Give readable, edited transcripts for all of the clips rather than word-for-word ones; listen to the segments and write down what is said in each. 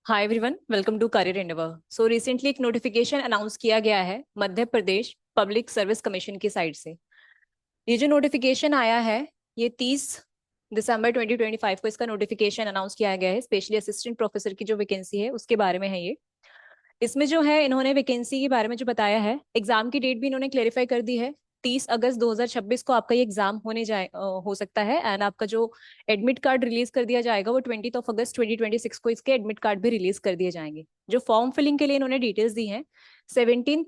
Hi everyone, welcome to Career Endeavour. So recently एक notification announce किया गया है Madhya Pradesh public service commission की साइड से। ये जो नोटिफिकेशन आया है, ये 30 दिसंबर 2025 को इसका नोटिफिकेशन अनाउंस किया गया है। स्पेशली असिस्टेंट प्रोफेसर की जो वैकेंसी है उसके बारे में है ये। इसमें जो है इन्होंने वैकेंसी के बारे में जो बताया है, एग्जाम की डेट भी इन्होंने क्लेरिफाई कर दी है। 30 अगस्त 2026 को आपका ये एग्जाम हो सकता है। एंड आपका जो एडमिट कार्ड रिलीज कर दिया जाएगा वो 20 अगस्त 2026 को इसके एडमिट कार्ड भी रिलीज कर दिए जाएंगे। जो फॉर्म फिलिंग के लिए इन्होंने डिटेल्स दी हैं, 17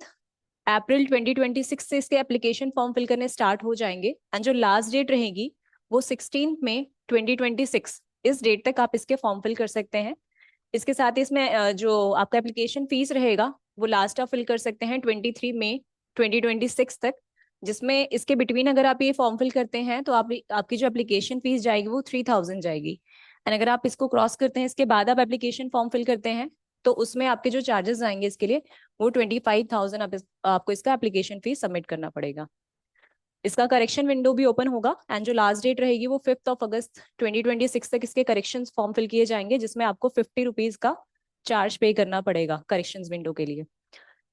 अप्रैल 2026 से इसके एप्लीकेशन फॉर्म फिल करने स्टार्ट हो जाएंगे। एंड जो लास्ट डेट रहेगी वो 16 मई 2026, इस डेट तक आप इसके फॉर्म फिल कर सकते हैं। इसके साथ ही इसमें जो आपका एप्लीकेशन फीस रहेगा वो लास्ट आप फिल कर सकते हैं 23 मई 2026 तक, जिसमें इसके बिटवीन अगर आप ये फॉर्म फिल करते हैं तो आपकी जो एप्लीकेशन फीस जाएगी वो 3000 जाएगी। एंड अगर आप इसको क्रॉस करते हैं, इसके बाद आप एप्लीकेशन फॉर्म फिल करते हैं, तो उसमें आपके जो चार्जेस आएंगे इसके लिए वो 25,000 आपको इसका एप्लीकेशन फीस सबमिट करना पड़ेगा। इसका करेक्शन विंडो भी ओपन होगा। एंड जो लास्ट डेट रहेगी वो 5 अगस्त 2026 तक इसके करेक्शन फॉर्म फिल किए जाएंगे, जिसमें आपको 50 रुपीज का चार्ज पे करना पड़ेगा करेक्शन विंडो के लिए।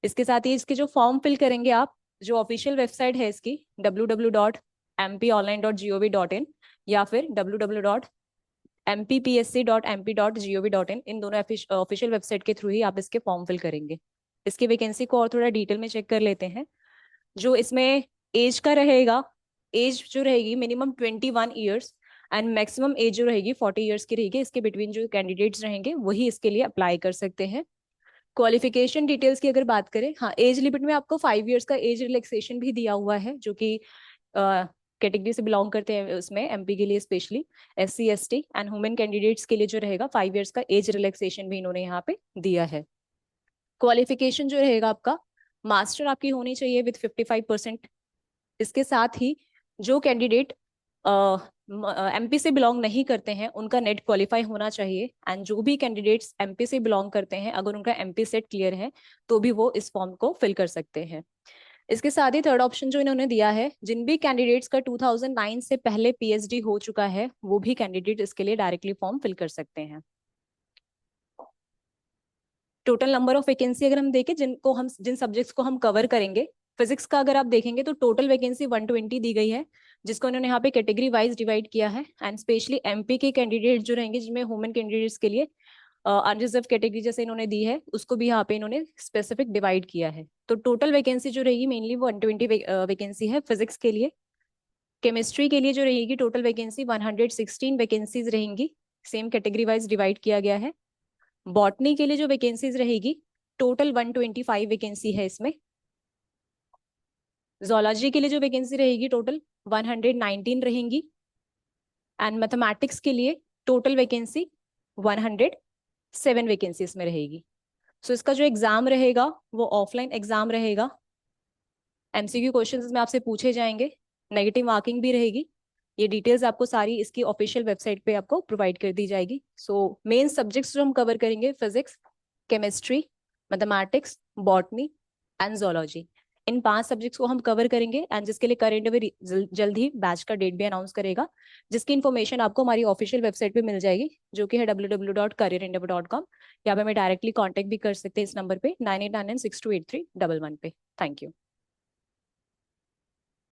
इसके साथ ही इसके जो फॉर्म फिल करेंगे आप, जो ऑफिशियल वेबसाइट है इसकी www.mponline.gov.in या फिर www.mppsc.mp.gov.in, इन दोनों ऑफिशियल वेबसाइट के थ्रू ही आप इसके फॉर्म फिल करेंगे। इसकी वैकेंसी को और थोड़ा डिटेल में चेक कर लेते हैं। जो इसमें एज का रहेगा, एज जो रहेगी minimum 21 years and maximum age जो रहेगी 40 ईयर्स की रहेगी। इसके बिटवीन जो कैंडिडेट्स रहेंगे वही इसके लिए अप्लाई कर सकते हैं। क्वालिफिकेशन डिटेल्स की अगर बात करें, हाँ, एज लिमिट में आपको 5 ईयर्स का एज रिलैक्सेशन भी दिया हुआ है, जो कि कैटेगरी से बिलोंग करते हैं उसमें एमपी के लिए specially SC ST and women candidates के लिए जो रहेगा 5 ईयर्स का एज रिलैक्सेशन भी इन्होंने यहाँ पे दिया है। क्वालिफिकेशन जो रहेगा आपका, मास्टर आपकी होनी चाहिए विद 55%। इसके साथ ही जो कैंडिडेट एमपी से बिलोंग नहीं करते हैं उनका नेट क्वालिफाई होना चाहिए। एंड जो भी कैंडिडेट्स एमपी से बिलोंग करते हैं, अगर उनका एमपी सेट क्लियर है तो भी वो इस फॉर्म को फिल कर सकते हैं। इसके साथ ही थर्ड ऑप्शन जो इन्होंने दिया है, जिन भी कैंडिडेट्स का 2009 से पहले PhD हो चुका है वो भी कैंडिडेट इसके लिए डायरेक्टली फॉर्म फिल कर सकते हैं। टोटल नंबर ऑफ वैकेंसी अगर हम देखें, जिन सब्जेक्ट्स को हम कवर करेंगे, फिजिक्स का अगर आप देखेंगे तो टोटल वैकेंसी 120 दी गई है, जिसको उन्होंने यहाँ पे कैटेगरी वाइज डिवाइड किया है। एंड स्पेशली एमपी के कैंडिडेट जो रहेंगे, जिनमें वुमेन कैंडिडेट्स के लिए अनरिजर्व कैटेगरी जैसे इन्होंने दी है, उसको भी यहाँ पे इन्होंने स्पेसिफिक डिवाइड किया है। तो टोटल वैकेंसी जो रहेगी मेनली वो 120 वैकेंसी है फिजिक्स के लिए। केमिस्ट्री के लिए जो रहेगी टोटल वैकेंसी 116 वैकेंसीज रहेंगी, सेम कैटेगरी वाइज डिवाइड किया गया है। बॉटनी के लिए जो वैकेंसीज रहेगी टोटल 125 वैकेंसी है इसमें। जोलॉजी के लिए जो वैकेंसी रहेगी टोटल 119 रहेंगी। एंड मैथमेटिक्स के लिए टोटल वैकेंसी 107 वैकेंसी इसमें रहेगी। सो इसका जो एग्जाम रहेगा वो ऑफलाइन एग्जाम रहेगा। MCQ क्वेश्चंस इसमें आपसे पूछे जाएंगे, नेगेटिव मार्किंग भी रहेगी। ये डिटेल्स आपको सारी इसकी ऑफिशियल वेबसाइट पे आपको प्रोवाइड कर दी जाएगी। सो मेन सब्जेक्ट्स जो हम कवर करेंगे, physics, chemistry, mathematics, botany and zoology, in 5 subjects को हम कवर करेंगे। एंड जिसके लिए करेंट अफेयर जल्द ही बैच का डेट भी अनाउंस करेगा, जिसकी इन्फॉर्मेशन आपको हमारी ऑफिशियल वेबसाइट पे मिल जाएगी, जो कि है www.careerendeavor.com। यहाँ पे हमें डायरेक्टली कॉन्टेक्ट भी कर सकते हैं इस नंबर पे 9899628311 पे। Thank you.